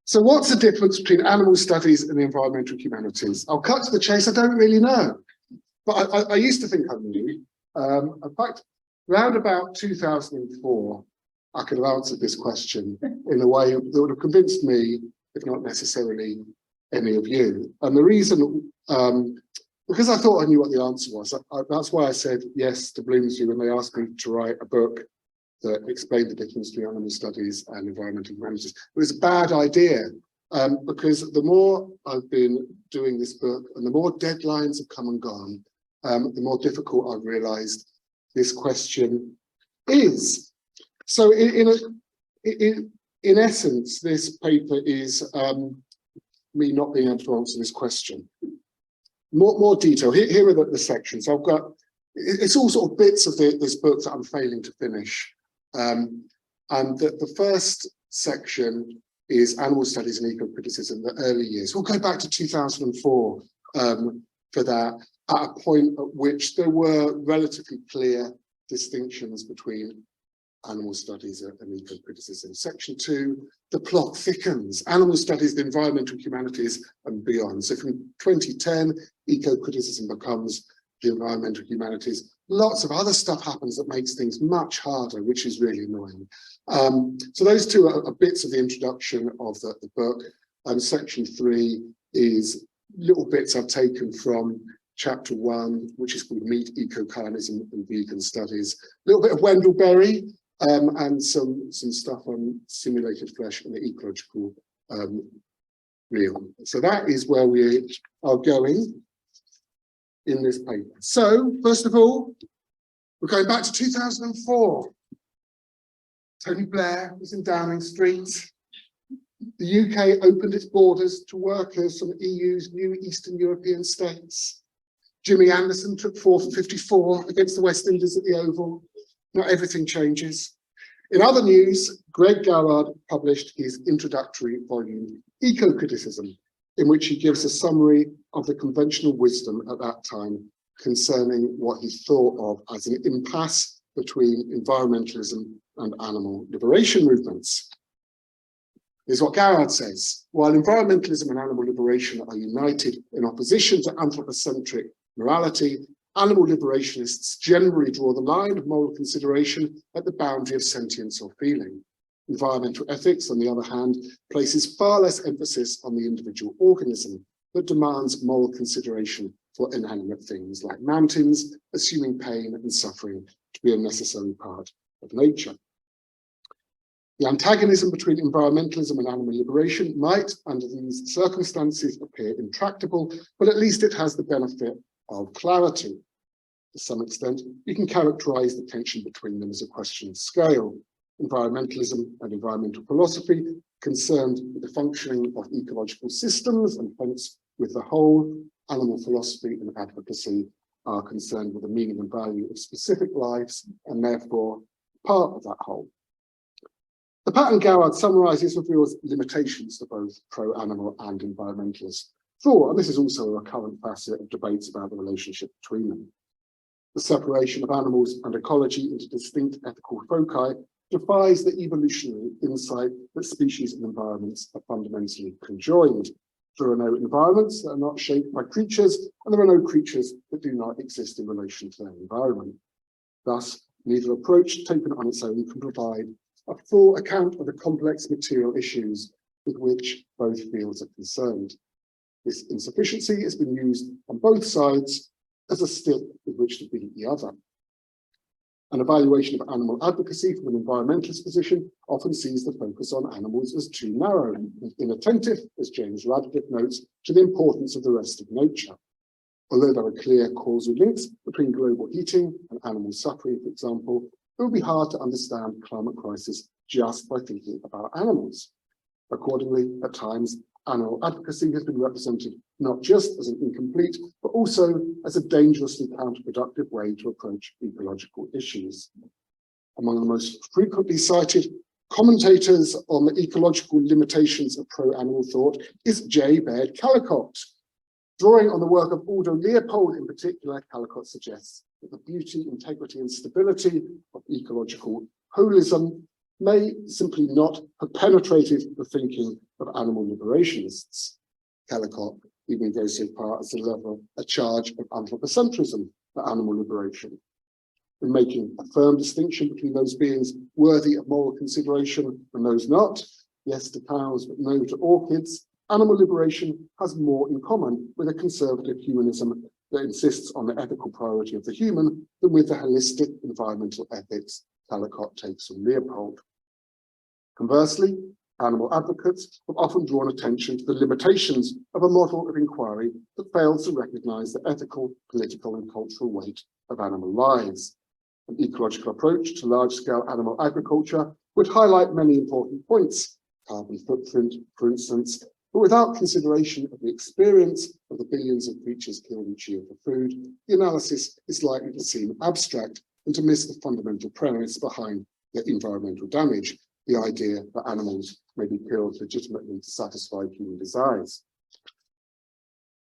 So what's the difference between animal studies and the environmental humanities? I'll cut to the chase, I don't really know. But I used to think I knew. In fact, round about 2004, I could have answered this question in a way that would have convinced me, if not necessarily any of you. And the reason, because I thought I knew what the answer was, that's why I said yes to Bloomsbury when they asked me to write a book that explained the difference between animal studies and environmental humanities. It was a bad idea, because the more I've been doing this book and the more deadlines have come and gone, the more difficult I've realized this question is. So in essence, this paper is me not being able to answer this question. More detail. Here are the sections. I've got, it's all sort of bits of this book that I'm failing to finish. And the first section is animal studies and eco-criticism, the early years. We'll go back to 2004 for that, at a point at which there were relatively clear distinctions between animal studies and eco-criticism. Section 2, the plot thickens. Animal studies, the environmental humanities and beyond. So from 2010, eco-criticism becomes the environmental humanities. Lots of other stuff happens that makes things much harder, which is really annoying. So those two are bits of the introduction of the book. Section 3 is little bits I've taken from chapter 1, which is called Meat, Eco-Carnism and Vegan Studies. A little bit of Wendell Berry, and some stuff on simulated flesh and the ecological realm. So that is where we are going in this paper. So first of all, we're going back to 2004. Tony Blair was in Downing Street. The UK opened its borders to workers from the EU's new Eastern European states. Jimmy Anderson took 4 for 54 against the West Indies at the Oval. Not everything changes. In other news, Greg Garrard published his introductory volume, Eco-Criticism, in which he gives a summary of the conventional wisdom at that time concerning what he thought of as an impasse between environmentalism and animal liberation movements. Here's what Garrard says: while environmentalism and animal liberation are united in opposition to anthropocentric morality, animal liberationists generally draw the line of moral consideration at the boundary of sentience or feeling. Environmental ethics, on the other hand, places far less emphasis on the individual organism, but demands moral consideration for inanimate things like mountains, assuming pain and suffering to be a necessary part of nature. The antagonism between environmentalism and animal liberation might, under these circumstances, appear intractable, but at least it has the benefit of clarity. To some extent, you can characterize the tension between them as a question of scale. Environmentalism and environmental philosophy concerned with the functioning of ecological systems and hence with the whole. Animal philosophy and advocacy are concerned with the meaning and value of specific lives and therefore part of that whole. The pattern Garrard summarizes reveals limitations to both pro-animal and environmentalist thought, and this is also a recurrent facet of debates about the relationship between them. The separation of animals and ecology into distinct ethical foci defies the evolutionary insight that species and environments are fundamentally conjoined. There are no environments that are not shaped by creatures, and there are no creatures that do not exist in relation to their environment. Thus, neither approach taken on its own can provide a full account of the complex material issues with which both fields are concerned. This insufficiency has been used on both sides as a stick with which to beat the other. An evaluation of animal advocacy from an environmentalist position often sees the focus on animals as too narrow and inattentive, as James Radcliffe notes, to the importance of the rest of nature. Although there are clear causal links between global heating and animal suffering, for example, it would be hard to understand climate crisis just by thinking about animals. Accordingly, at times, animal advocacy has been represented not just as an incomplete, but also as a dangerously counterproductive way to approach ecological issues. Among the most frequently cited commentators on the ecological limitations of pro-animal thought is J. Baird Callicott. Drawing on the work of Aldo Leopold in particular, Callicott suggests that the beauty, integrity, and stability of ecological holism may simply not have penetrated the thinking of animal liberationists. Kellicott even goes so far as to level a charge of anthropocentrism for animal liberation, in making a firm distinction between those beings worthy of moral consideration and those not. Yes to cows, but no to orchids. Animal liberation has more in common with a conservative humanism that insists on the ethical priority of the human than with the holistic environmental ethics Kellicott takes from Leopold. Conversely, animal advocates have often drawn attention to the limitations of a model of inquiry that fails to recognise the ethical, political and cultural weight of animal lives. An ecological approach to large-scale animal agriculture would highlight many important points, carbon footprint, for instance, but without consideration of the experience of the billions of creatures killed each year for food, the analysis is likely to seem abstract and to miss the fundamental premise behind the environmental damage, the idea that animals may be killed legitimately to satisfy human desires.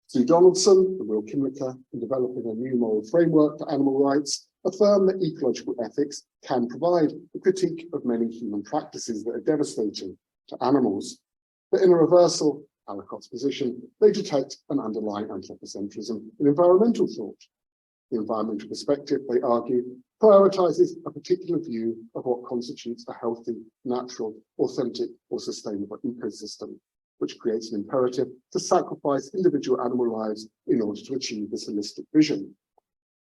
Sue Donaldson and Will Kimlicker, in developing a new moral framework for animal rights, affirm that ecological ethics can provide a critique of many human practices that are devastating to animals. But in a reversal, Kellicott's position, they detect an underlying anthropocentrism in environmental thought. The environmental perspective, they argue, prioritizes a particular view of what constitutes a healthy, natural, authentic, or sustainable ecosystem, which creates an imperative to sacrifice individual animal lives in order to achieve this holistic vision.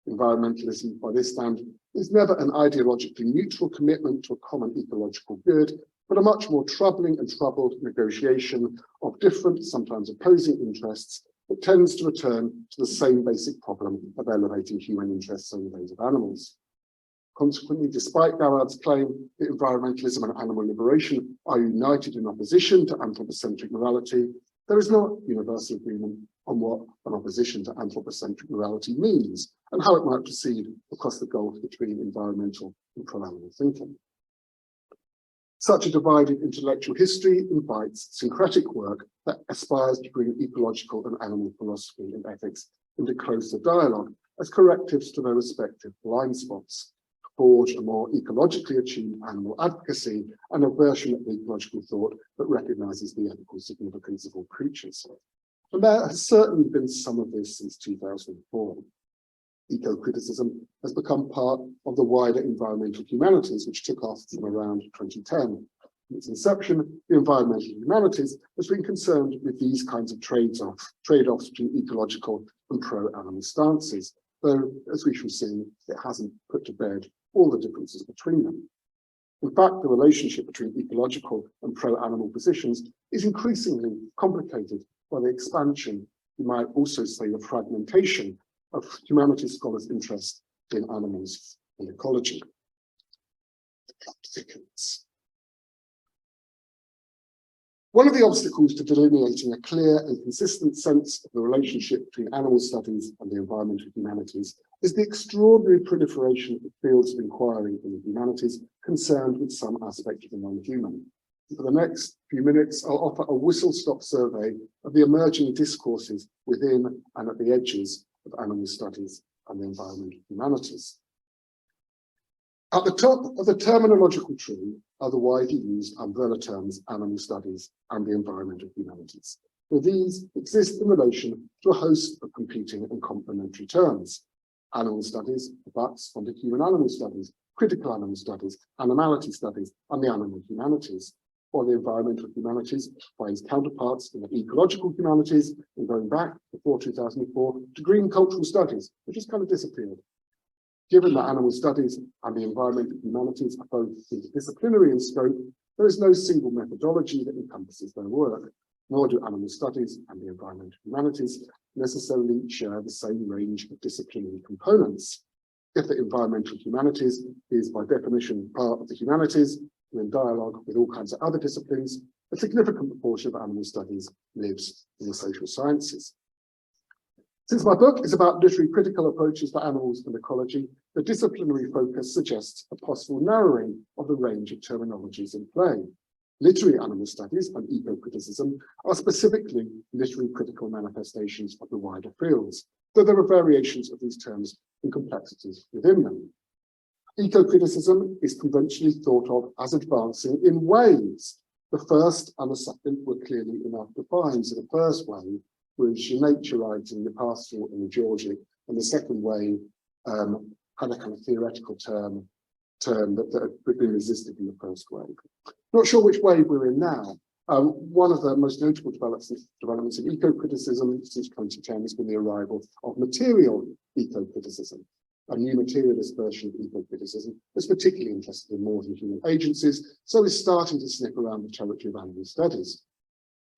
Environmentalism, by this standard, is never an ideologically neutral commitment to a common ecological good, but a much more troubling and troubled negotiation of different, sometimes opposing interests that tends to return to the same basic problem of elevating human interests over those of animals. Consequently, despite Garrard's claim that environmentalism and animal liberation are united in opposition to anthropocentric morality, there is not universal agreement on what an opposition to anthropocentric morality means and how it might proceed across the gulf between environmental and pro-animal thinking. Such a divided intellectual history invites syncretic work that aspires to bring ecological and animal philosophy and ethics into closer dialogue as correctives to their respective blind spots, to forge a more ecologically attuned animal advocacy and a version of ecological thought that recognises the ethical significance of all creatures. And there has certainly been some of this since 2004. Eco-criticism has become part of the wider environmental humanities, which took off from around 2010. In its inception, the environmental humanities has been concerned with these kinds of trade-offs between ecological and pro-animal stances, though, as we shall see, it hasn't put to bed all the differences between them. In fact, the relationship between ecological and pro-animal positions is increasingly complicated by the expansion, you might also say the fragmentation, of humanities scholars' interest in animals and ecology. The plot thickens. One of the obstacles to delineating a clear and consistent sense of the relationship between animal studies and the environmental humanities is the extraordinary proliferation of fields of inquiry in the humanities concerned with some aspect of the non-human. For the next few minutes, I'll offer a whistle-stop survey of the emerging discourses within and at the edges of animal studies and the environmental humanities. At the top of the terminological tree are the widely used umbrella terms animal studies and the environmental humanities. For these exist in relation to a host of competing and complementary terms. Animal studies, but under human animal studies, critical animal studies, animality studies, and the animal humanities. While the environmental humanities finds counterparts in the ecological humanities and going back before 2004 to green cultural studies, which has kind of disappeared. Given that animal studies and the environmental humanities are both interdisciplinary in scope, there is no single methodology that encompasses their work, nor do animal studies and the environmental humanities necessarily share the same range of disciplinary components. If the environmental humanities is by definition part of the humanities, and in dialogue with all kinds of other disciplines, a significant proportion of animal studies lives in the social sciences. Since my book is about literary critical approaches to animals and ecology, the disciplinary focus suggests a possible narrowing of the range of terminologies in play. Literary animal studies and eco-criticism are specifically literary critical manifestations of the wider fields, though there are variations of these terms and complexities within them. Eco-criticism is conventionally thought of as advancing in waves. The first and the second were clearly enough defined. So the first wave was your nature writing, your pastoral and your Georgic, and the second wave had a kind of theoretical term that had been resisted in the first wave. Not sure which wave we're in now. One of the most notable developments in eco-criticism since 2010 has been the arrival of material eco-criticism, a new materialist version of eco-criticism that's particularly interested in more than human agencies, so is starting to sniff around the territory of animal studies.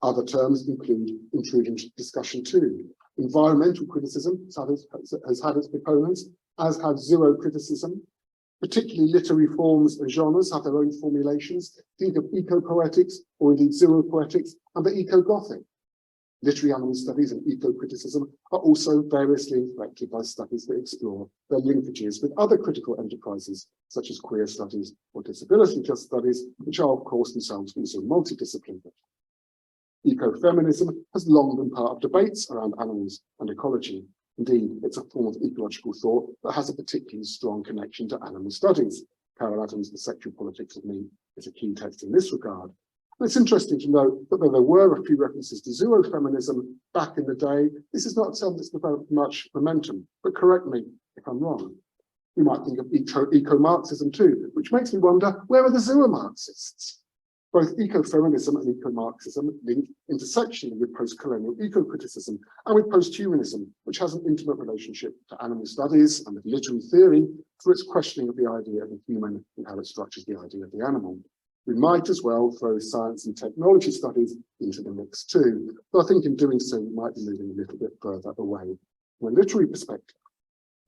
Other terms include intruding discussion too. Environmental criticism has had its proponents, as has zero criticism. Particularly literary forms and genres have their own formulations. Think of eco-poetics, or indeed zero-poetics, and the eco-gothic. Literary animal studies and eco-criticism are also variously inflected by studies that explore their linkages with other critical enterprises, such as queer studies or disability studies, which are, of course, themselves also multidisciplinary. Ecofeminism has long been part of debates around animals and ecology. Indeed, it's a form of ecological thought that has a particularly strong connection to animal studies. Carol Adams' The Sexual Politics of Meat is a key text in this regard. And it's interesting to note that though there were a few references to zoofeminism back in the day, this is not a term that's developed much momentum, but correct me if I'm wrong. You might think of eco-Marxism too, which makes me wonder, where are the zoomarxists? Both ecofeminism and eco-Marxism link intersectionally with post-colonial eco-criticism and with post-humanism, which has an intimate relationship to animal studies and with literary theory for its questioning of the idea of the human and how it structures the idea of the animal. We might as well throw science and technology studies into the mix too, but I think in doing so, we might be moving a little bit further away from a literary perspective.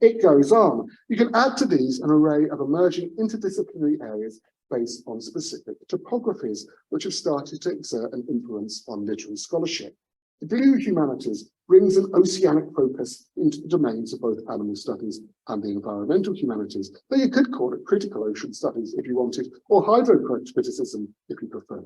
It goes on. You can add to these an array of emerging interdisciplinary areas based on specific topographies, which have started to exert an influence on literary scholarship. The blue humanities brings an oceanic focus into the domains of both animal studies and the environmental humanities, though you could call it critical ocean studies if you wanted, or hydrocriticism if you prefer.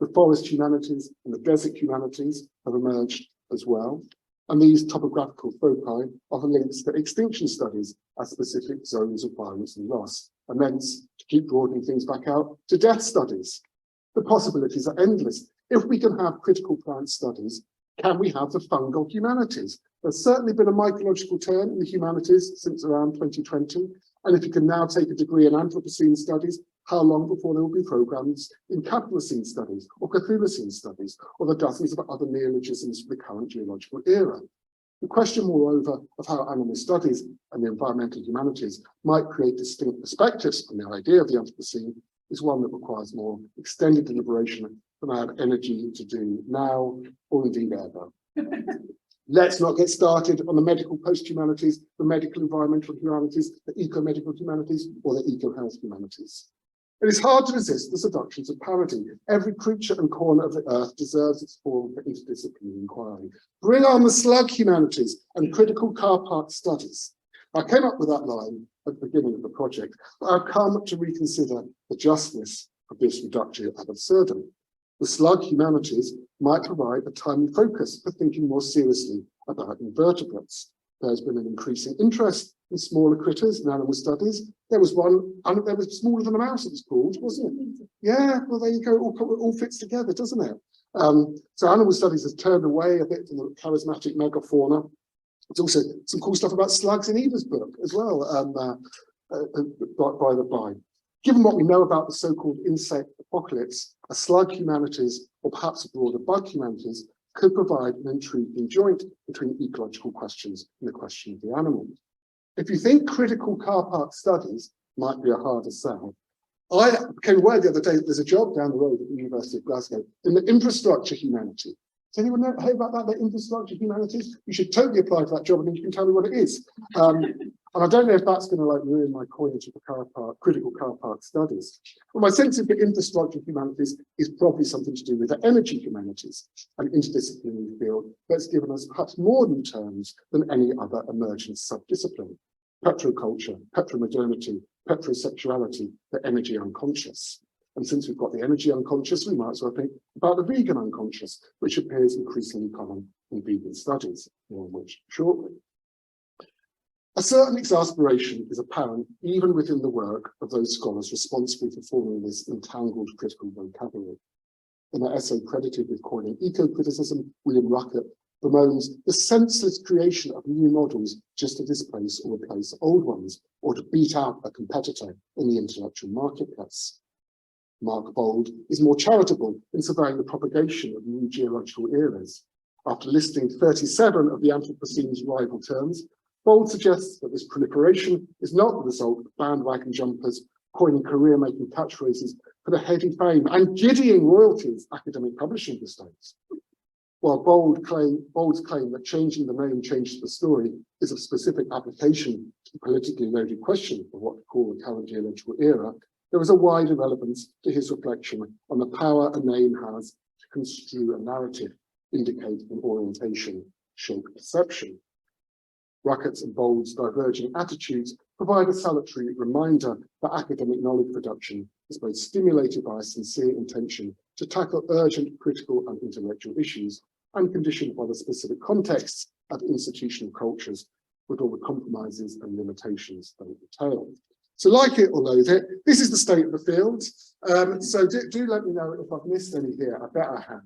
The forest humanities and the desert humanities have emerged as well, and these topographical foci are the links to extinction studies as specific zones of violence and loss, and thence, to keep broadening things back out, to death studies. The possibilities are endless. If we can have critical plant studies, can we have the fungal humanities? There's certainly been a mycological turn in the humanities since around 2020, and if you can now take a degree in Anthropocene studies, how long before there will be programs in Capitalocene studies or Cthulhucene studies, or the dozens of other neologisms of the current geological era? The question, moreover, of how animal studies and the environmental humanities might create distinct perspectives on the idea of the Anthropocene is one that requires more extended deliberation than I have energy to do now, or indeed ever. Let's not get started on the medical post-humanities, the medical environmental humanities, the eco-medical humanities, or the eco-health humanities. It is hard to resist the seductions of parody. Every creature and corner of the earth deserves its form for interdisciplinary inquiry. Bring on the slug humanities and critical car park studies. I came up with that line at the beginning of the project, but I've come to reconsider the justness of this reductio ad absurdum. The slug humanities might provide a timely focus for thinking more seriously about invertebrates. There's been an increasing interest in smaller critters in animal studies. There was one, and there was smaller than a mouse, it was called, wasn't it? Yeah, well, there you go, it all fits together, doesn't it? So animal studies has turned away a bit from the charismatic megafauna. There's also some cool stuff about slugs in Eva's book as well, by the by. Given what we know about the so-called insect apocalypse, a slug humanities, or perhaps a broader bug humanities, could provide an intriguing joint between ecological questions and the question of the animal. If you think critical car park studies might be a harder sell, I became aware the other day that there's a job down the road at the University of Glasgow in the infrastructure humanity. Does anyone know about that, the infrastructure humanities? You should totally apply for that job and then you can tell me what it is. And I don't know if that's going to like ruin my coinage of the critical car park studies. But my sense of the infrastructure humanities is probably something to do with the energy humanities, an interdisciplinary field that's given us perhaps more new terms than any other emergent subdiscipline. Petroculture, petromodernity, petrosexuality, the energy unconscious. And since we've got the energy unconscious, we might as well think about the vegan unconscious, which appears increasingly common in vegan studies, more on which shortly. A certain exasperation is apparent even within the work of those scholars responsible for forming this entangled critical vocabulary. In an essay credited with coining eco-criticism, William Ruckert bemoans the senseless creation of new models just to displace or replace old ones, or to beat out a competitor in the intellectual marketplace. Mark Bold is more charitable in surveying the propagation of new geological eras. After listing 37 of the Anthropocene's rival terms, Bold suggests that this proliferation is not the result of bandwagon jumpers coining career-making catchphrases for the heady fame and giddying royalties academic publishing estates. While Bold's claim that changing the name changes the story is of specific application to the politically loaded question of what to call the current geological era, there is a wider relevance to his reflection on the power a name has to construe a narrative, indicate an orientation, shape perception. Ruckert's and Bold's diverging attitudes provide a salutary reminder that academic knowledge production is both stimulated by a sincere intention to tackle urgent critical and intellectual issues and conditioned by the specific contexts of institutional cultures with all the compromises and limitations they entail. So like it or loathe it, this is the state of the field. So do let me know if I've missed any here. I bet I have.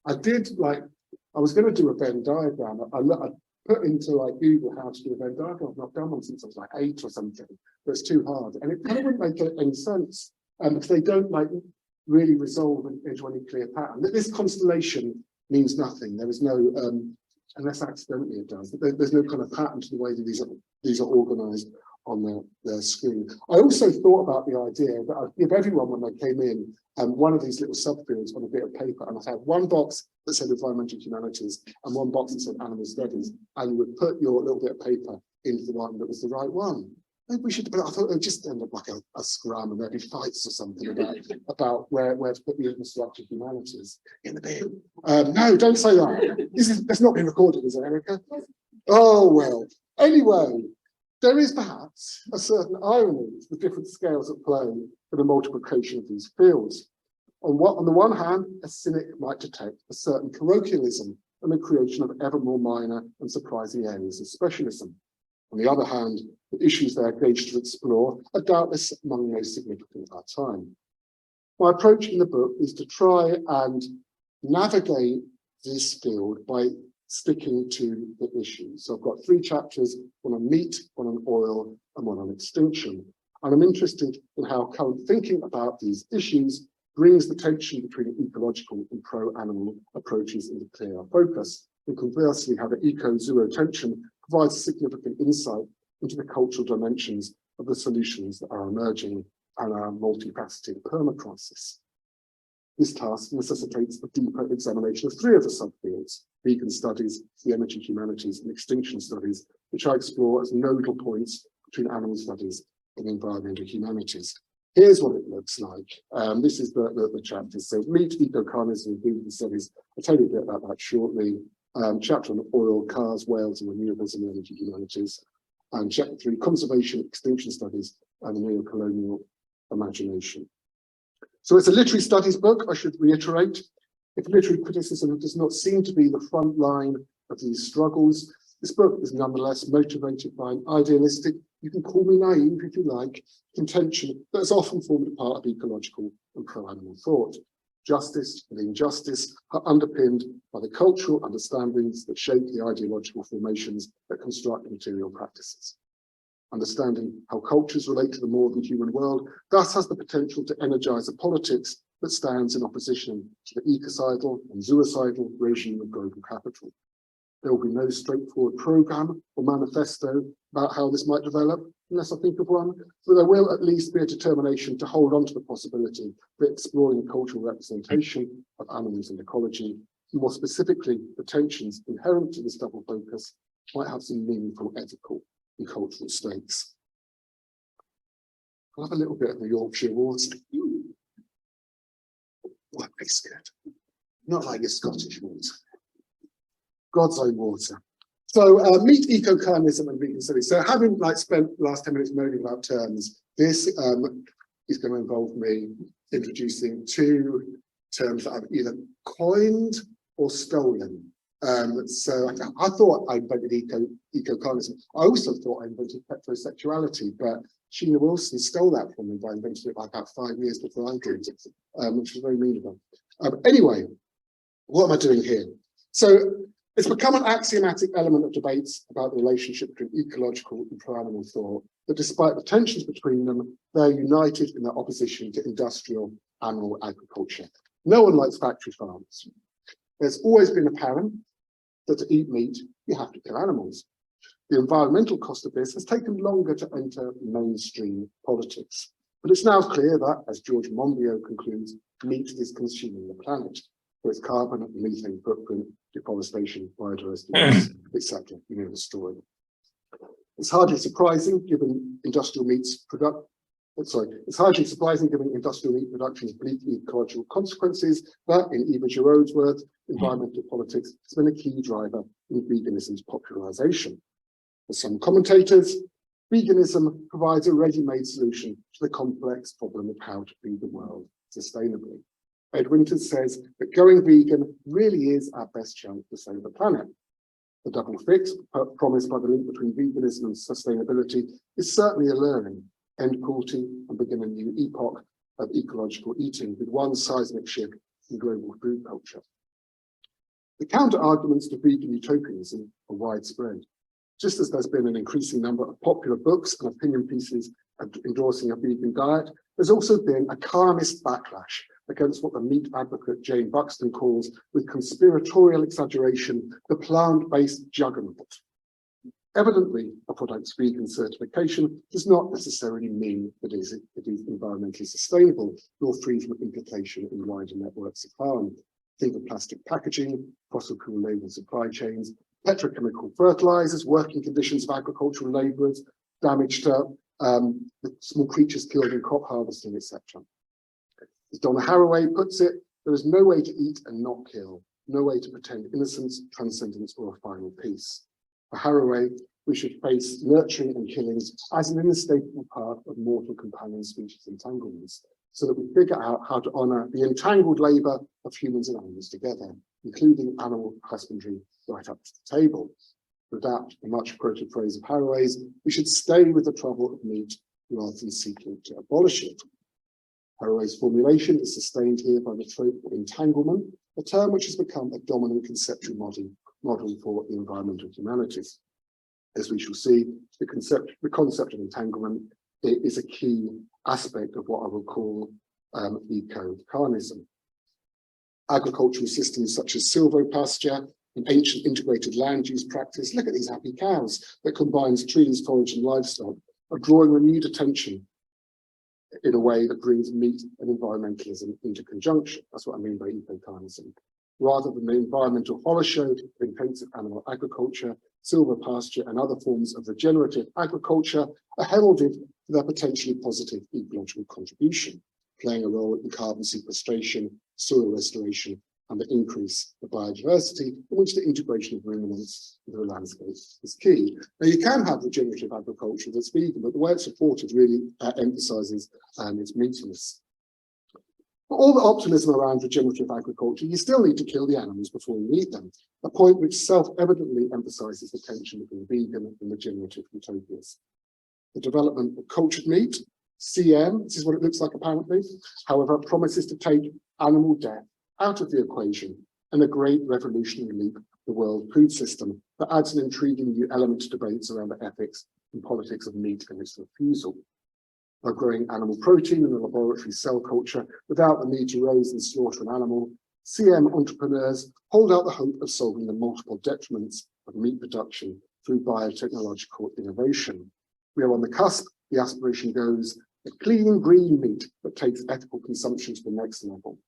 I was going to do a Venn diagram. I put into like Google how to do a Venn diagram. I've not done one since I was like 8 or something, but it's too hard. And it kind of wouldn't make any sense because they don't like really resolve into any clear pattern. This constellation means nothing. There is no, unless accidentally it does, but there's no kind of pattern to the way that these are organized on their screen. I also thought about the idea that I'd give everyone when they came in one of these little subfields on a bit of paper, and I'd have one box that said environmental humanities and one box that said animal studies, and you would put your little bit of paper into the one that was the right one. Maybe we should, but I thought it would just end up like a scrum and there'd be fights or something about where to put the infrastructure humanities in the bin. No, don't say that. That's not being recorded, is it, Erica? Oh, well. Anyway, there is perhaps a certain irony to the different scales at play for the multiplication of these fields. On the one hand, a cynic might detect a certain parochialism and the creation of ever more minor and surprising areas of specialism. On the other hand, the issues they are engaged to explore are doubtless among the most significant at our time. My approach in the book is to try and navigate this field by sticking to the issues. So I've got 3 chapters, one on meat, one on oil, and one on extinction. And I'm interested in how current thinking about these issues brings the tension between ecological and pro-animal approaches into clearer focus, and conversely how the eco-zero tension provides a significant insight into the cultural dimensions of the solutions that are emerging and our multifaceted permacrisis. This task necessitates a deeper examination of 3 of the subfields: vegan studies, the energy humanities, and extinction studies, which I explore as nodal points between animal studies and environmental humanities. Here's what it looks like. This is the chapters. So meat, eco-carnism, and vegan studies. I'll tell you a bit about that shortly. Chapter on oil, cars, whales, and renewables and energy humanities. And chapter 3, conservation, extinction studies, and the neo-colonial imagination. So it's a literary studies book, I should reiterate. If literary criticism does not seem to be the front line of these struggles, this book is nonetheless motivated by an idealistic, you can call me naive if you like, contention that has often formed a part of ecological and pro-animal thought. Justice and injustice are underpinned by the cultural understandings that shape the ideological formations that construct material practices. Understanding how cultures relate to the more than human world thus has the potential to energize a politics that stands in opposition to the ecocidal and zoocidal regime of global capital. There will be no straightforward programme or manifesto about how this might develop, unless I think of one, but there will at least be a determination to hold on to the possibility for exploring cultural representation of animals and ecology. More specifically, the tensions inherent to this double focus might have some meaningful ethical and cultural stakes. I'll have a little bit of the Yorkshire water. Oh, that tastes good. Not like your Scottish water. God's own water. So meat, eco-carnism, and vegan studies. So having spent the last 10 minutes moaning about terms, this is going to involve me introducing 2 terms that I've either coined or stolen So I thought I invented eco-carnism. I also thought I invented heterosexuality, but Sheena Wilson stole that from me by inventing it like about 5 years before I did, which was very mean of her. Anyway, what am I doing here? So it's become an axiomatic element of debates about the relationship between ecological and pro-animal thought, that despite the tensions between them, they're united in their opposition to industrial animal agriculture. No one likes factory farms. There's always been apparent that to eat meat, you have to kill animals. The environmental cost of this has taken longer to enter mainstream politics. But it's now clear that, as George Monbiot concludes, meat is consuming the planet for its carbon and methane footprint, deforestation, biodiversity loss, etc. You know the story. It's hardly surprising given industrial meat's it's hardly surprising given industrial meat production's bleak ecological consequences, but in Eva Giraud's words, environmental politics has been a key driver in veganism's popularization. For some commentators, veganism provides a ready-made solution to the complex problem of how to feed the world sustainably. Ed Winters says that going vegan really is our best chance to save the planet. The double fix promised by the link between veganism and sustainability is certainly a learning, end cruelty and begin a new epoch of ecological eating with one seismic shift in global food culture. The counter-arguments to vegan utopianism are widespread. Just as there's been an increasing number of popular books and opinion pieces endorsing a vegan diet, there's also been a carnist backlash against what the meat advocate Jane Buxton calls, with conspiratorial exaggeration, the plant-based juggernaut. Evidently, a product's vegan certification does not necessarily mean that it is environmentally sustainable, nor free from implication in wider networks of harm. Think of plastic packaging, fossil fuel-labeled supply chains, petrochemical fertilizers, working conditions of agricultural laborers, damage to the small creatures killed in crop harvesting, etc. As Donna Haraway puts it, there is no way to eat and not kill, no way to pretend innocence, transcendence, or a final peace. For Haraway, we should face nurturing and killings as an inescapable part of mortal companion species entanglements, so that we figure out how to honour the entangled labour of humans and animals together, including animal husbandry right up to the table. To adapt the much quoted phrase of Haraway's, we should stay with the trouble of meat rather than seeking to abolish it. Haraway's formulation is sustained here by the trope of entanglement, a term which has become a dominant conceptual model for the environmental humanities. As we shall see, the concept of entanglement is a key aspect of what I will call eco-carnism. Agricultural systems such as silvopasture, an ancient integrated land use practice, look at these happy cows that combines trees, forage and livestock, are drawing renewed attention in a way that brings meat and environmentalism into conjunction. That's what I mean by eco-carnism. Rather than the environmental horror show of intensive animal agriculture, silvopasture and other forms of regenerative agriculture are heralded for their potentially positive ecological contribution, playing a role in carbon sequestration, soil restoration, and the increase of biodiversity, in which the integration of ruminants into the landscape is key. Now, you can have regenerative agriculture that's vegan, but the way it's reported really emphasises its meatiness. For all the optimism around regenerative agriculture, you still need to kill the animals before you eat them, a point which self-evidently emphasises the tension between vegan and regenerative utopias. The development of cultured meat, CM, this is what it looks like apparently, however, promises to take animal death out of the equation and a great revolutionary leap the world food system that adds an intriguing new element to debates around the ethics and politics of meat and its refusal. By growing animal protein in a laboratory cell culture without the need to raise and slaughter an animal, CM entrepreneurs hold out the hope of solving the multiple detriments of meat production through biotechnological innovation. We are on the cusp, the aspiration goes, a clean green meat that takes ethical consumption to the next level.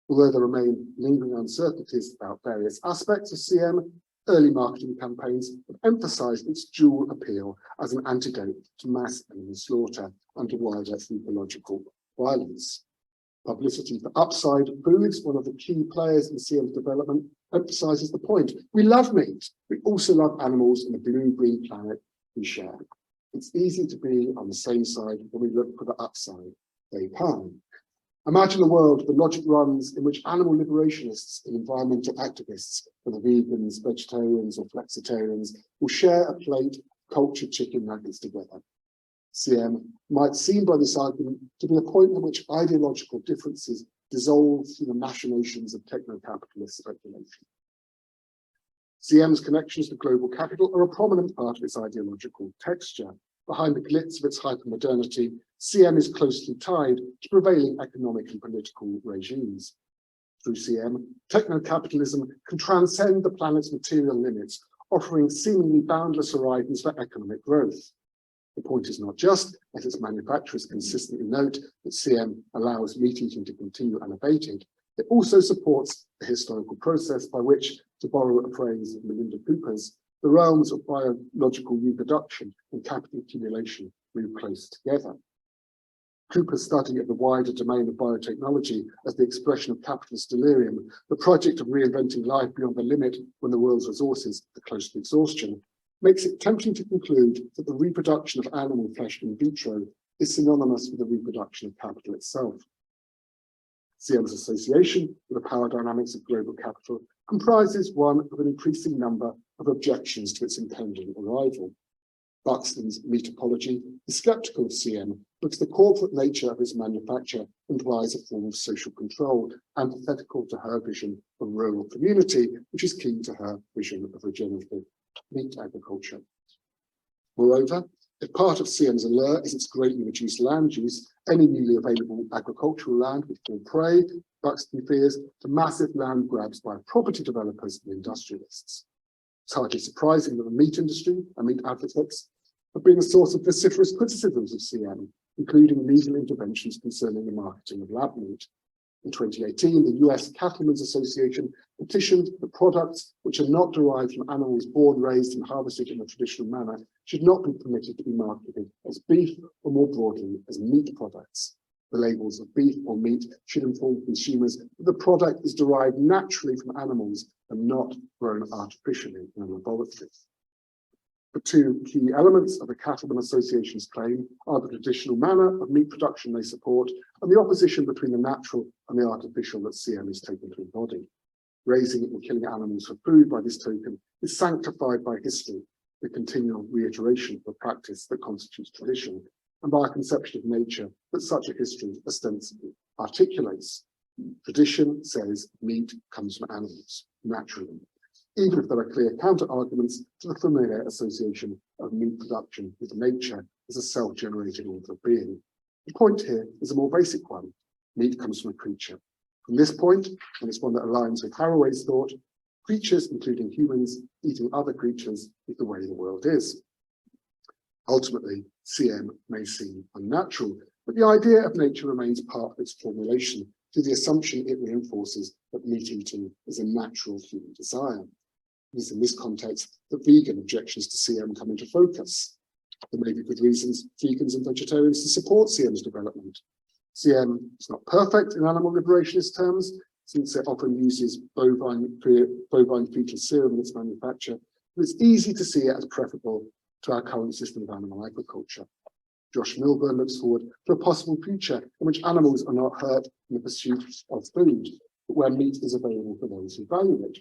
Although there remain lingering uncertainties about various aspects of CM, early marketing campaigns have emphasised its dual appeal as an antidote to mass animal slaughter and to wider ecological violence. Publicity for Upside Foods, one of the key players in CM's development, emphasises the point. We love meat. We also love animals and the blue-green planet we share. It's easy to be on the same side when we look for the upside. They come. Imagine a world where the logic runs in which animal liberationists and environmental activists, whether vegans, vegetarians, or flexitarians, will share a plate of cultured chicken nuggets together. CM might seem by this argument to be a point at which ideological differences dissolve through the machinations of techno-capitalist speculation. CM's connections to global capital are a prominent part of its ideological texture. Behind the glitz of its hypermodernity, CM is closely tied to prevailing economic and political regimes. Through CM, techno-capitalism can transcend the planet's material limits, offering seemingly boundless horizons for economic growth. The point is not just that its manufacturers consistently note that CM allows meat eating to continue unabated, it also supports the historical process by which, to borrow a phrase of Melinda Cooper's, the realms of biological reproduction and capital accumulation move closer together. Cooper's study of the wider domain of biotechnology as the expression of capitalist delirium, the project of reinventing life beyond the limit when the world's resources are close to exhaustion, makes it tempting to conclude that the reproduction of animal flesh in vitro is synonymous with the reproduction of capital itself. CM's association with the power dynamics of global capital comprises one of an increasing number of objections to its impending arrival. Buxton's metapology is sceptical of CM because the corporate nature of its manufacture implies a form of social control, antithetical to her vision of rural community, which is key to her vision of regenerative meat agriculture. Moreover, if part of CM's allure is its greatly reduced land use, any newly available agricultural land would fall prey, Buxton fears, to massive land grabs by property developers and industrialists. It's hardly surprising that the meat industry and meat advocates have been a source of vociferous criticisms of CM, including legal interventions concerning the marketing of lab meat. In 2018, the US Cattlemen's Association petitioned that products which are not derived from animals born, raised, and harvested in a traditional manner should not be permitted to be marketed as beef or more broadly as meat products. The labels of beef or meat should inform consumers that the product is derived naturally from animals and not grown artificially in a laboratory. The two key elements of the Cattlemen Association's claim are the traditional manner of meat production they support and the opposition between the natural and the artificial that CM is taken to embody. Raising and killing animals for food by this token is sanctified by history, the continual reiteration of a practice that constitutes tradition, and by a conception of nature that such a history ostensibly articulates. Tradition says meat comes from animals, naturally, even if there are clear counter-arguments to the familiar association of meat production with nature as a self-generated order of being. The point here is a more basic one. Meat comes from a creature. From this point, and it's one that aligns with Haraway's thought, creatures, including humans, eating other creatures is the way the world is. Ultimately, CM may seem unnatural, but the idea of nature remains part of its formulation through the assumption it reinforces that meat eating is a natural human desire. It is in this context that vegan objections to CM come into focus. There may be good reasons for vegans and vegetarians to support CM's development. CM is not perfect in animal liberationist terms, since it often uses bovine fetal serum in its manufacture, but it's easy to see it as preferable to our current system of animal agriculture. Josh Milburn looks forward to a possible future in which animals are not hurt in the pursuit of food, but where meat is available for those who value it.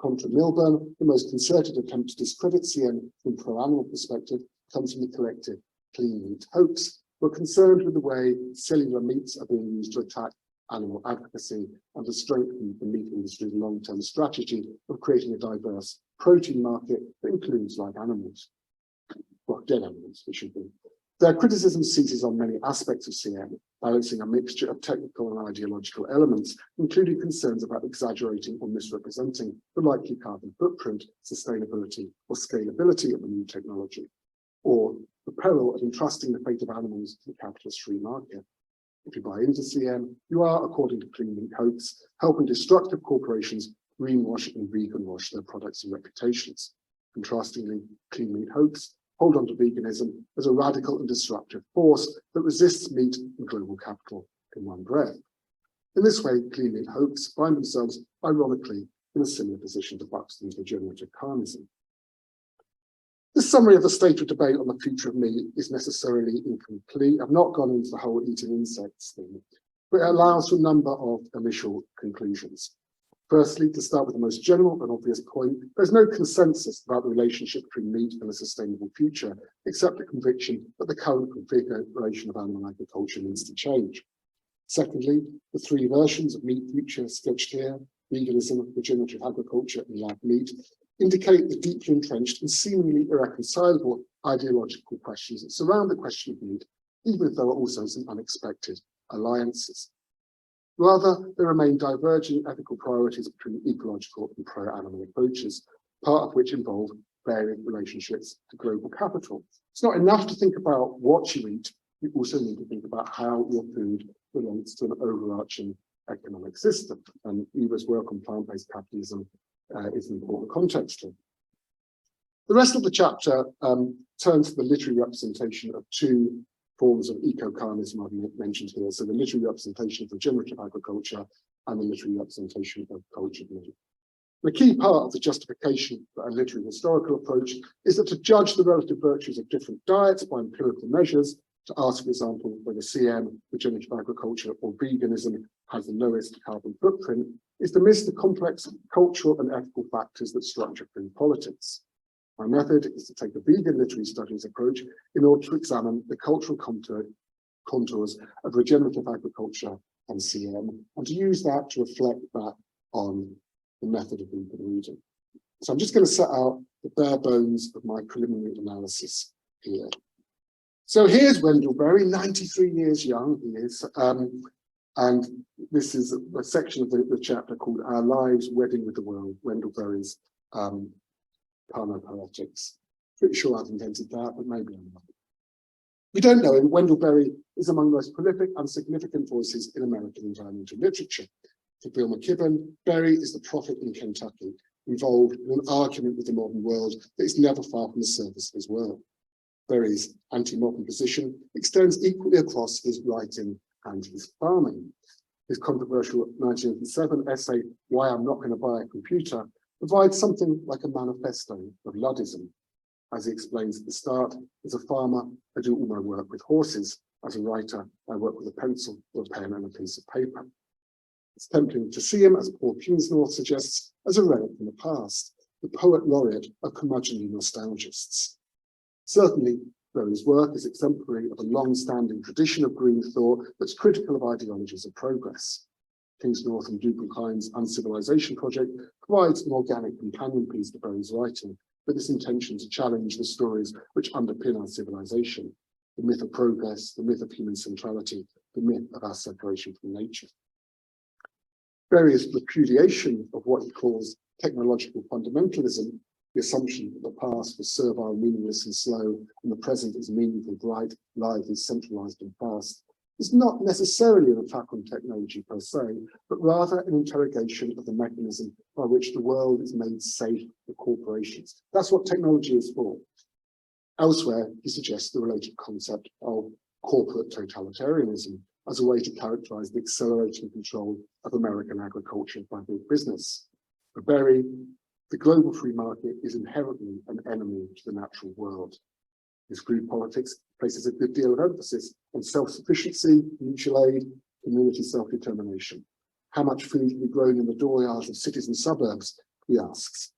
Contra Milburn, the most concerted attempt to discredit CM from a pro-animal perspective comes from the collective clean meat hoax, who are concerned with the way cellular meats are being used to attack animal advocacy and to strengthen the meat industry's long-term strategy of creating a diverse protein market that includes live animals. Well, dead animals, it should be. Their criticism seizes on many aspects of CM, balancing a mixture of technical and ideological elements, including concerns about exaggerating or misrepresenting the likely carbon footprint, sustainability, or scalability of the new technology, or the peril of entrusting the fate of animals to the capitalist free market. If you buy into CM, you are, according to Clean Meat Hoax, helping destructive corporations greenwash and vegan wash their products and reputations. Contrastingly, Clean Meat Hoax hold on to veganism as a radical and disruptive force that resists meat and global capital in one breath. In this way, Clean Meat Hoax find themselves, ironically, in a similar position to Buxton's regenerative carnism. This summary of the state of debate on the future of meat is necessarily incomplete. I've not gone into the whole eating insects thing, but it allows for a number of initial conclusions. Firstly, to start with the most general and obvious point, there's no consensus about the relationship between meat and a sustainable future, except the conviction that the current configuration of animal agriculture needs to change. Secondly, the three versions of meat future sketched here, veganism, regenerative agriculture, and lab meat, indicate the deeply entrenched and seemingly irreconcilable ideological questions that surround the question of meat, even if there are also some unexpected alliances. Rather, there remain diverging ethical priorities between ecological and pro-animal approaches, part of which involve varying relationships to global capital. It's not enough to think about what you eat, you also need to think about how your food relates to an overarching economic system. And Eva's work on plant-based capitalism is an important context here. The rest of the chapter turns to the literary representation of two forms of eco-carnism I've mentioned here. So the literary representation of regenerative agriculture and the literary representation of cultured meat. The key part of the justification for a literary historical approach is that to judge the relative virtues of different diets by empirical measures, to ask, for example, whether CM, regenerative agriculture, or veganism has the lowest carbon footprint, is to miss the complex cultural and ethical factors that structure food politics. My method is to take a vegan literary studies approach in order to examine the cultural contours of regenerative agriculture and CM, and to use that to reflect back on the method of vegan reading. So I'm just going to set out the bare bones of my preliminary analysis here. So here's Wendell Berry, 93 years young he is, and this is a section of the chapter called Our Lives Wedding with the World, Wendell Berry's Parnopoetics. Pretty sure I've invented that, but maybe I'm not. We don't know him. Wendell Berry is among the most prolific and significant voices in American environmental literature. For Bill McKibben, Berry is the prophet in Kentucky, involved in an argument with the modern world that is never far from the surface of his work. Berry's anti-modern position extends equally across his writing and his farming. His controversial 1987 essay, Why I'm Not Going to Buy a Computer, provides something like a manifesto of Luddism. As he explains at the start, as a farmer, I do all my work with horses. As a writer, I work with a pencil, a pen, and a piece of paper. It's tempting to see him, as Paul Kingsnorth suggests, as a relic from the past, the poet laureate of curmudgeonly nostalgists. Certainly, Berry's work is exemplary of a long-standing tradition of green thought that's critical of ideologies of progress. Kingsnorth and Dupelheim's Uncivilization project provides an organic companion piece to Berry's writing, with its intention to challenge the stories which underpin our civilization, the myth of progress, the myth of human centrality, the myth of our separation from nature. Berry's repudiation of what he calls technological fundamentalism, the assumption that the past was servile, meaningless, and slow, and the present is meaningful, bright, lively, centralized, and fast, is not necessarily an attack on technology per se, but rather an interrogation of the mechanism by which the world is made safe for corporations. That's what technology is for. Elsewhere, he suggests the related concept of corporate totalitarianism as a way to characterize the accelerating control of American agriculture by big business. For Berry, the global free market is inherently an enemy to the natural world. His food politics places a good deal of emphasis on self-sufficiency, mutual aid, community self-determination. How much food can be grown in the dooryards of cities and suburbs, he asks.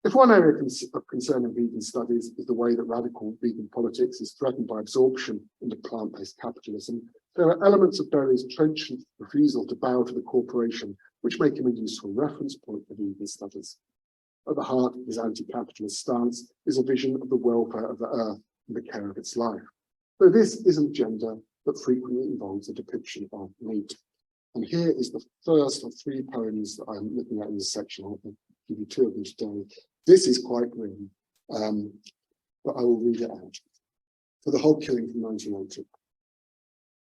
If one area of concern in vegan studies is the way that radical vegan politics is threatened by absorption into plant-based capitalism, there are elements of Berry's trenchant refusal to bow to the corporation which make him a useful reference point for vegan studies. At the heart of his anti-capitalist stance is a vision of the welfare of the earth and the care of its life. Though this isn't gender, but frequently involves a depiction of meat. And here is the first of three poems that I'm looking at in this section. I'll give you two of them today. This is quite grim, but I will read it out. For the hog killing from 1980.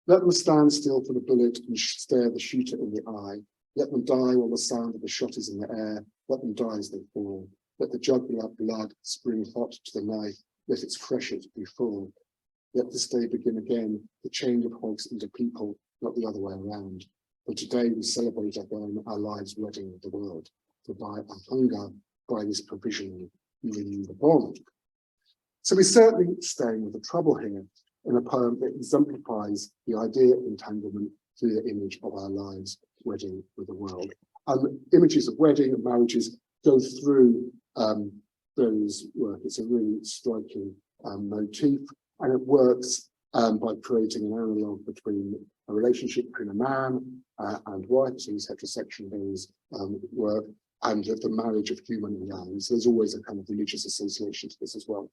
Let them stand still for the bullet and stare the shooter in the eye. Let them die while the sound of the shot is in the air. Let them die as they fall. Let the jugular blood spring hot to the knife. Let its freshet be full. Let this day begin again, the change of hogs into people, not the other way around. For today we celebrate again our lives wedding with the world. For by our hunger, by this provision, we renew the bond. So we're certainly staying with the trouble here in a poem that exemplifies the idea of entanglement clear image of our lives, wedding with the world. And images of wedding and marriages go through Berry's work. It's a really striking motif, and it works by creating an analogue between a relationship between a man and wife, so his heterosexual Berry's work, and the marriage of human and land. So there's always a kind of religious association to this as well.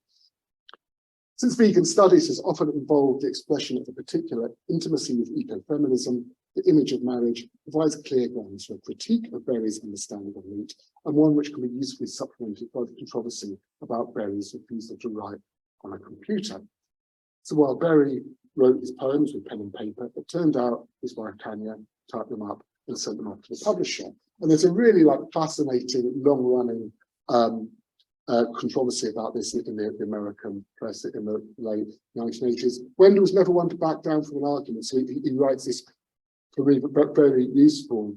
Since vegan studies has often involved the expression of a particular intimacy with ecofeminism, the image of marriage provides clear grounds for a critique of Berry's understanding of meat, and one which can be usefully supplemented by the controversy about Berry's refusal to write on a computer. So while Berry wrote his poems with pen and paper, it turned out his wife Tanya typed them up and sent them off to the publisher. And there's a really fascinating, long-running controversy about this in the American press in the late 1980s. Wendell was never one to back down from an argument, so he writes this very useful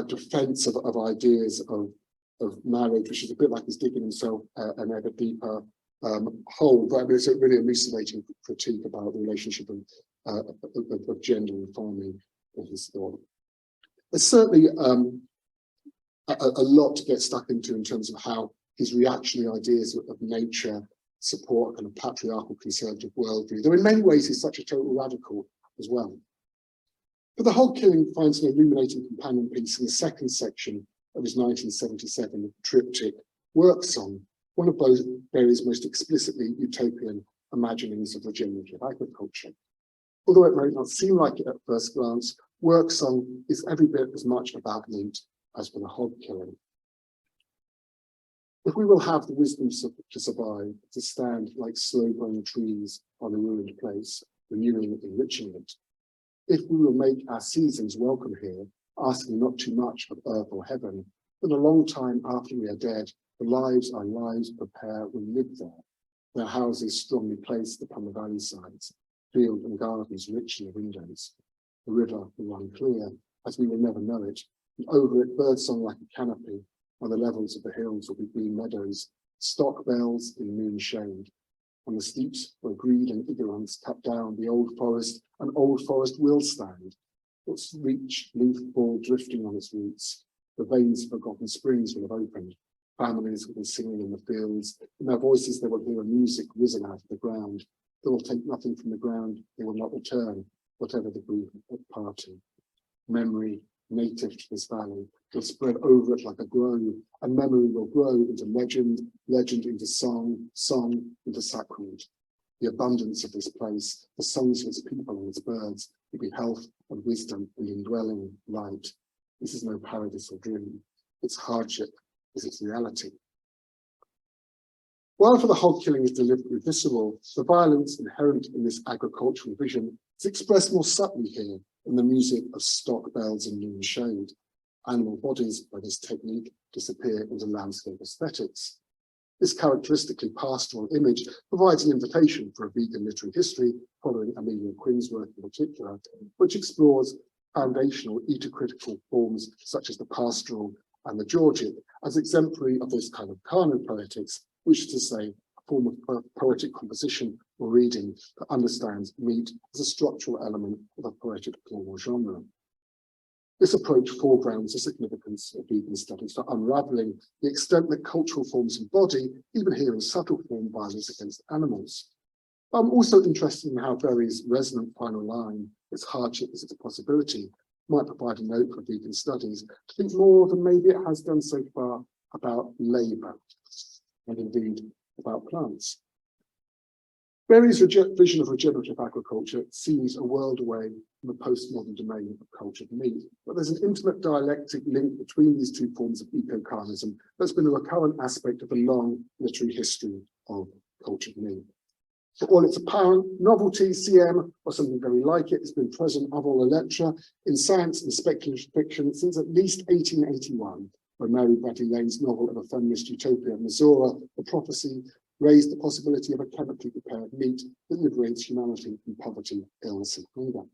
defense of ideas of marriage, which is a bit like he's digging himself an ever deeper hole. But I mean, it's a really elucidating critique about the relationship of gender and farming in his thought. There's certainly a lot to get stuck into in terms of how his reactionary ideas of nature support a kind of patriarchal conservative worldview, though in many ways he's such a total radical as well. But the whole killing finds an illuminating companion piece in the second section of his 1977 triptych Work Song, one of Berry's most explicitly utopian imaginings of regenerative agriculture. Although it may not seem like it at first glance, Work Song is every bit as much about meat as for the hog killing. If we will have the wisdom to survive, to stand like slow-growing trees on a ruined place, renewing and enriching it, if we will make our seasons welcome here, asking not too much of earth or heaven, then a long time after we are dead, the lives our lives prepare will live there, their houses strongly placed upon the valley sides, field and gardens rich in the windows. The river will run clear, as we will never know it, and over it birdsong like a canopy. On the levels of the hills will be green meadows, stock bells in noon shade. On the steeps where greed and ignorance cut down the old forest, an old forest will stand, its rich leaf ball drifting on its roots. The veins of forgotten springs will have opened. Families will be singing in the fields. In their voices they will hear a music risen out of the ground. They will take nothing from the ground. They will not return, whatever the grief of parting. Memory, native to this valley, will spread over it like a grove, and memory will grow into legend, legend into song, song into sacrament. The abundance of this place, the songs of its people and its birds, will be health and wisdom and indwelling light. This is no paradise or dream. Its hardship is its reality. While for the hog killing is deliberately visceral, the violence inherent in this agricultural vision is expressed more subtly here in the music of stock bells and noon shade. Animal bodies, by this technique, disappear into landscape aesthetics. This characteristically pastoral image provides an invitation for a vegan literary history, following Amelia Quinn's work in particular, which explores foundational ecocritical forms such as the pastoral and the Georgic as exemplary of this kind of carnal poetics, which is to say, a form of poetic composition or reading that understands meat as a structural element of a poetic form or genre. This approach foregrounds the significance of vegan studies for unravelling the extent that cultural forms embody, even here in subtle form, violence against animals. I'm also interested in how Berry's resonant final line, its hardship is its possibility, might provide a note for vegan studies to think more than maybe it has done so far about labour, and indeed about plants. Berry's vision of regenerative agriculture seems a world away from the postmodern domain of cultured meat, but there's an intimate dialectic link between these two forms of eco-carnism that's been a recurrent aspect of the long literary history of cultured meat. For all its apparent novelty, CM, or something very like it, has been present a vol electra in science and speculative fiction since at least 1881, when Mary Bradley Lane's novel of a feminist utopia, Missoura, The Prophecy, raised the possibility of a chemically prepared meat that liberates humanity from poverty, illness, and hunger.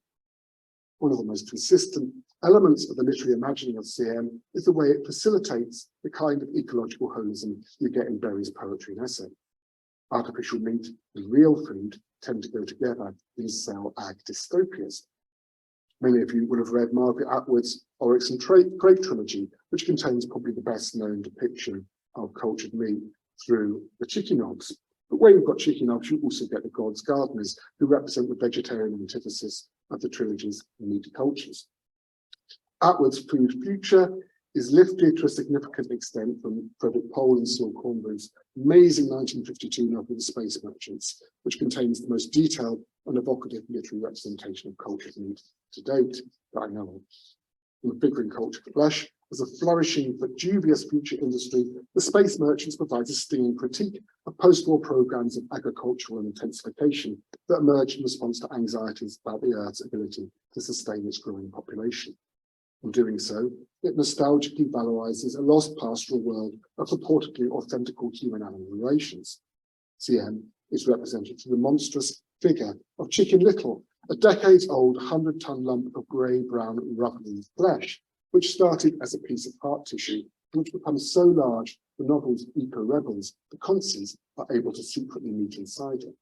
One of the most consistent elements of the literary imagining of CM is the way it facilitates the kind of ecological holism you get in Berry's poetry and essay. Artificial meat and real food tend to go together in cell ag dystopias, Many of you would have read Margaret Atwood's Oryx and Crake trilogy, which contains probably the best known depiction of cultured meat through the chicken hogs. But where you've got chicken hogs, you also get the gods' gardeners, who represent the vegetarian antithesis of the trilogy's meat cultures. Atwood's food future is lifted to a significant extent from Frederick Pohl and Saul Cornbury's amazing 1952 novel, The Space Merchants, which contains the most detailed and evocative literary representation of cultured meat to date that I know of. In the figuring cultured flesh, as a flourishing but dubious future industry, The Space Merchants provides a stinging critique of post-war programs of agricultural intensification that emerged in response to anxieties about the Earth's ability to sustain its growing population. In doing so, it nostalgically valorizes a lost pastoral world of purportedly authentic human-animal relations. CM is represented through the monstrous figure of Chicken Little, a decades-old 100-ton lump of grey-brown rubbly flesh, which started as a piece of heart tissue, which becomes so large the novel's eco-rebels, the consies, are able to secretly meet inside it.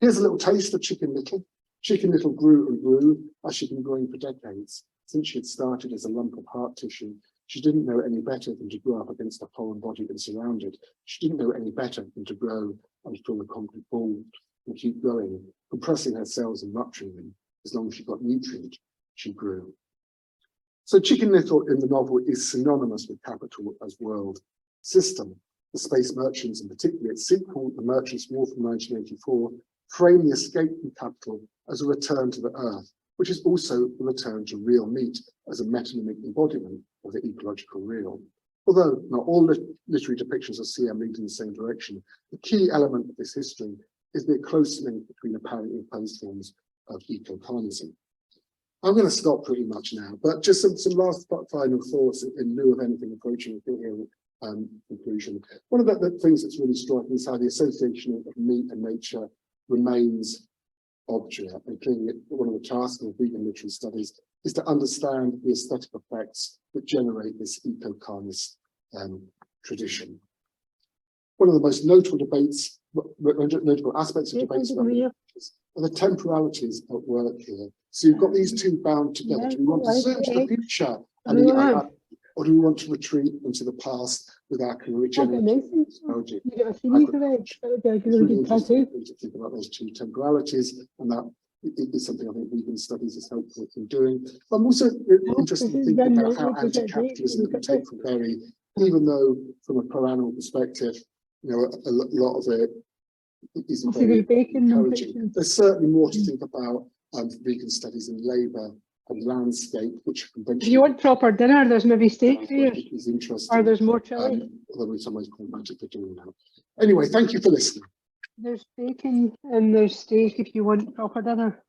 Here's a little taste of Chicken Little. Chicken Little grew and grew as she'd been growing for decades. Since she had started as a lump of heart tissue, she didn't know any better than to grow up against a foreign body and surrounded. She didn't know any better than to grow and fill the concrete ball and keep growing, compressing her cells and rupturing them. As long as she got nutrient, she grew. So Chicken Little in the novel is synonymous with capital as world system. The Space Merchants, and particularly its sequel, The Merchants' War from 1984, frame the escape from capital as a return to the earth, which is also a return to real meat as a metonymic embodiment of the ecological real. Although not all literary depictions of CM lead in the same direction, the key element of this history is the close link between apparently opposed forms of eco-carnism. I'm going to stop pretty much now, but just some last final thoughts in lieu of anything approaching a coherent conclusion. One of the things that's really striking is how the association of meat and nature remains obdurate, and clearly one of the tasks of vegan literary studies is to understand the aesthetic effects that generate this eco-carnist tradition. One of the most notable debates, notable aspects of debates are the temporalities at work here. So you've got these two bound together. Do we want to zoom to the future, or do we want to retreat into the past with our regenerative technology? It's really interesting to think about those two temporalities, and that is something I think vegan studies is helpful in doing. I'm also interested in thinking about how anti-capitalism can take from Berry, even though from a pro-animal perspective, you know, a lot of it isn't very encouraging. There's certainly more to think about vegan studies in labour and landscape, which if you want proper dinner, there's maybe steak here, is interesting, or there's more chili. Although in some ways problematic for doing that. Anyway, thank you for listening. There's bacon and there's steak if you want proper dinner.